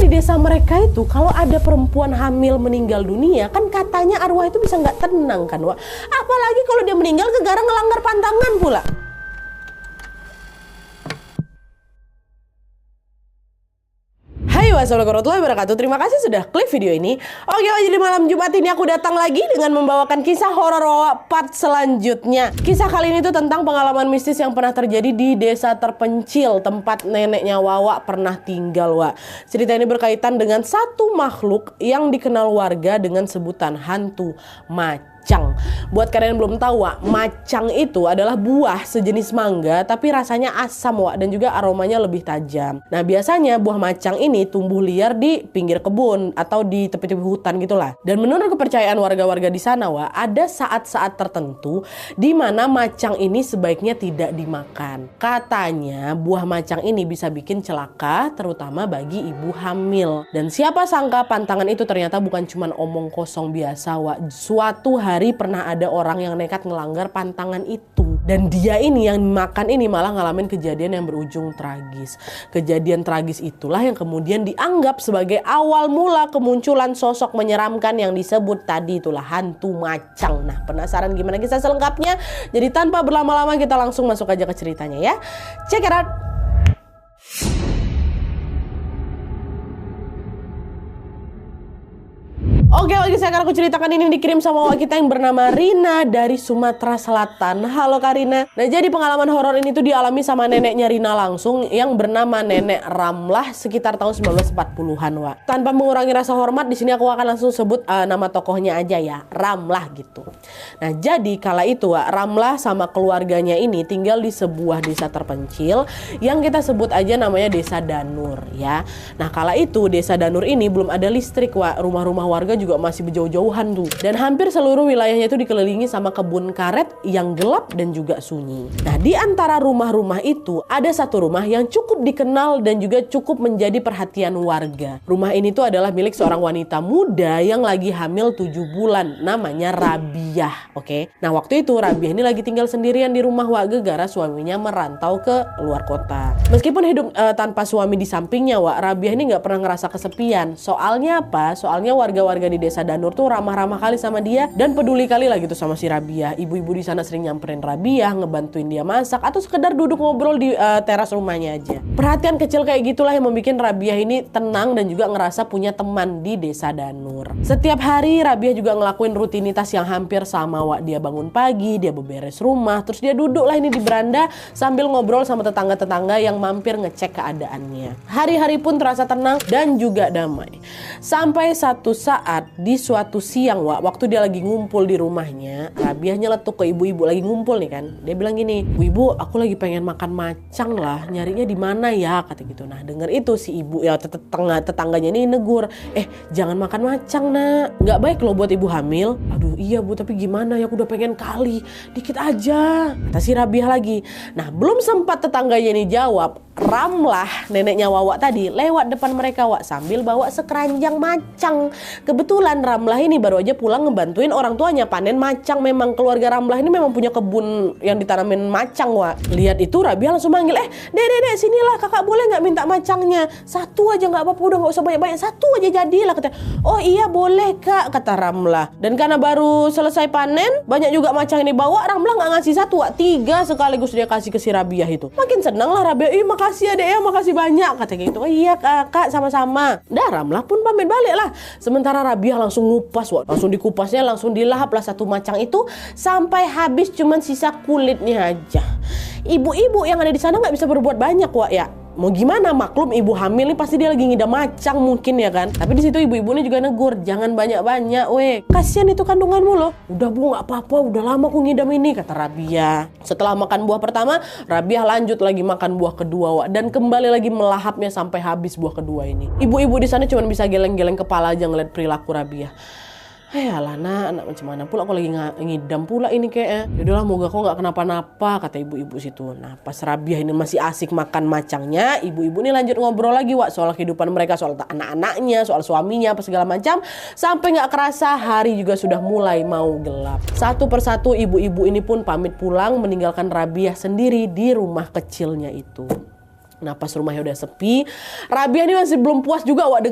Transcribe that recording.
di desa mereka itu kalau ada perempuan hamil meninggal dunia, kan katanya arwah itu bisa nggak tenang kan, Wak. Apalagi kalau dia meninggal gegara ngelanggar pantangan pula. Hai, wassalamualaikum warahmatullahi wabarakatuh. Terima kasih sudah klik video ini. Oke, jadi malam Jumat ini aku datang lagi dengan membawakan kisah horor Wawa part selanjutnya. Kisah kali ini tuh tentang pengalaman mistis yang pernah terjadi di desa terpencil tempat neneknya Wawa pernah tinggal, Wak. Cerita ini berkaitan dengan satu makhluk yang dikenal warga dengan sebutan hantu macang. Buat kalian yang belum tahu, Wak, macang itu adalah buah sejenis mangga tapi rasanya asam, Wak, dan juga aromanya lebih tajam. Nah, biasanya buah macang ini tumbuh liar di pinggir kebun atau di tepi-tepi hutan gitulah. Dan menurut kepercayaan warga-warga di sana, Wak, ada saat-saat tertentu di mana macang ini sebaiknya tidak dimakan. Katanya buah macang ini bisa bikin celaka terutama bagi ibu hamil. Dan siapa sangka pantangan itu ternyata bukan cuma omong kosong biasa, Wak. Suatu hari pernah ada orang yang nekat ngelanggar pantangan itu. Dan dia ini yang makan ini malah ngalamin kejadian yang berujung tragis. Kejadian tragis itulah yang kemudian dianggap sebagai awal mula kemunculan sosok menyeramkan yang disebut tadi, itulah hantu macang. Nah, penasaran gimana kisah selengkapnya? Jadi tanpa berlama-lama kita langsung masuk aja ke ceritanya ya. Check it out. Oke, sekarang aku ceritakan ini dikirim sama Wak kita yang bernama Rina dari Sumatera Selatan. Halo Kak Rina. Nah, jadi pengalaman horor ini tuh dialami sama neneknya Rina langsung yang bernama Nenek Ramlah sekitar tahun 1940-an, Wak. Tanpa mengurangi rasa hormat, di sini aku akan langsung sebut nama tokohnya aja ya, Ramlah gitu. Nah, jadi kala itu, Wak, Ramlah sama keluarganya ini tinggal di sebuah desa terpencil yang kita sebut aja namanya Desa Danur ya. Nah, kala itu Desa Danur ini belum ada listrik, Wak. Rumah-rumah warga juga masih berjauh-jauhan tuh. Dan hampir seluruh wilayahnya itu dikelilingi sama kebun karet yang gelap dan juga sunyi. Nah, di antara rumah-rumah itu ada satu rumah yang cukup dikenal dan juga cukup menjadi perhatian warga. Rumah ini tuh adalah milik seorang wanita muda yang lagi hamil 7 bulan. Namanya Rabiah. Oke. Nah, waktu itu Rabiah ini lagi tinggal sendirian di rumah, Wak, gara suaminya merantau ke luar kota. Meskipun hidup tanpa suami di sampingnya, Wak, Rabiah ini nggak pernah ngerasa kesepian. Soalnya apa? Soalnya warga-warga di Desa Danur tuh ramah-ramah kali sama dia dan peduli kali lah gitu sama si Rabiah. Ibu-ibu di sana sering nyamperin Rabiah, ngebantuin dia masak atau sekedar duduk ngobrol di teras rumahnya aja. Perhatian kecil kayak gitulah yang membuat Rabiah ini tenang dan juga ngerasa punya teman di Desa Danur. Setiap hari Rabiah juga ngelakuin rutinitas yang hampir sama, Wak. Dia bangun pagi, dia beberes rumah, terus dia duduk lah ini di beranda sambil ngobrol sama tetangga-tetangga yang mampir ngecek keadaannya. Hari-hari pun terasa tenang dan juga damai. Sampai satu saat di suatu siang, Wak, waktu dia lagi ngumpul di rumahnya, Rabiah nyeletuk ke ibu-ibu lagi ngumpul nih kan. Dia bilang gini, "Ibu, aku lagi pengen makan macang lah, nyarinya di mana ya?" kata gitu. Nah, denger itu si ibu ya tetangganya ini negur, "Jangan makan macang, Nak. Nggak baik loh buat ibu hamil." "Aduh, iya Bu, tapi gimana ya, aku udah pengen kali. Dikit aja," kata si Rabiah lagi. Nah, belum sempat tetangganya ini jawab, Ramlah, neneknya Wawa tadi, lewat depan mereka, Wak, sambil bawa sekeranjang macang. Kebetulan Ramlah ini baru aja pulang ngebantuin orang tuanya panen macang. Memang keluarga Ramlah ini memang punya kebun yang ditanamin macang, Wak. Lihat itu Rabiah langsung manggil, Dek, sinilah, kakak boleh nggak minta macangnya? Satu aja nggak apa-apa, udah nggak usah banyak-banyak, satu aja jadilah," katanya. "Oh iya boleh Kak," kata Ramlah. Dan karena baru selesai panen, banyak juga macang ini bawa, Ramlah nggak ngasih satu, Wak, 3 sekaligus dia kasih ke si Rabiah itu. Makin senang lah Rabiah, "Makasih ya Dek ya, makasih banyak," katanya gitu. "Oh iya Kak, sama-sama." Dah, Ramlah pun pamit balik lah. Sementara Rabiah langsung ngupas, Wak. Langsung dikupasnya, langsung dilahap lah satu macang itu sampai habis, cuman sisa kulitnya aja. Ibu-ibu yang ada di sana nggak bisa berbuat banyak, Wak, ya. Mau gimana, maklum ibu hamil nih pasti dia lagi ngidam macang mungkin ya kan. Tapi di situ ibu-ibu ini juga negur, "Jangan banyak-banyak, weh. Kasihan itu kandunganmu loh." "Udah Bu, nggak apa-apa, udah lama aku ngidam ini," kata Rabiah. Setelah makan buah pertama, Rabiah lanjut lagi makan buah kedua, Wak, dan kembali lagi melahapnya sampai habis buah kedua ini. Ibu-ibu di sana cuma bisa geleng-geleng kepala aja ngeliat perilaku Rabiah. "Alah anak macam mana pula aku lagi ngidam pula ini kayaknya. Yaudahlah, moga kau nggak kenapa-napa," kata ibu-ibu situ. Nah, pas Rabiah ini masih asik makan macangnya, ibu-ibu ini lanjut ngobrol lagi, Wak, soal kehidupan mereka, soal anak-anaknya, soal suaminya, apa segala macam. Sampai nggak kerasa hari juga sudah mulai mau gelap. Satu persatu ibu-ibu ini pun pamit pulang, meninggalkan Rabiah sendiri di rumah kecilnya itu. Nah, pas rumahnya udah sepi, Rabiah ini masih belum puas juga, Wak,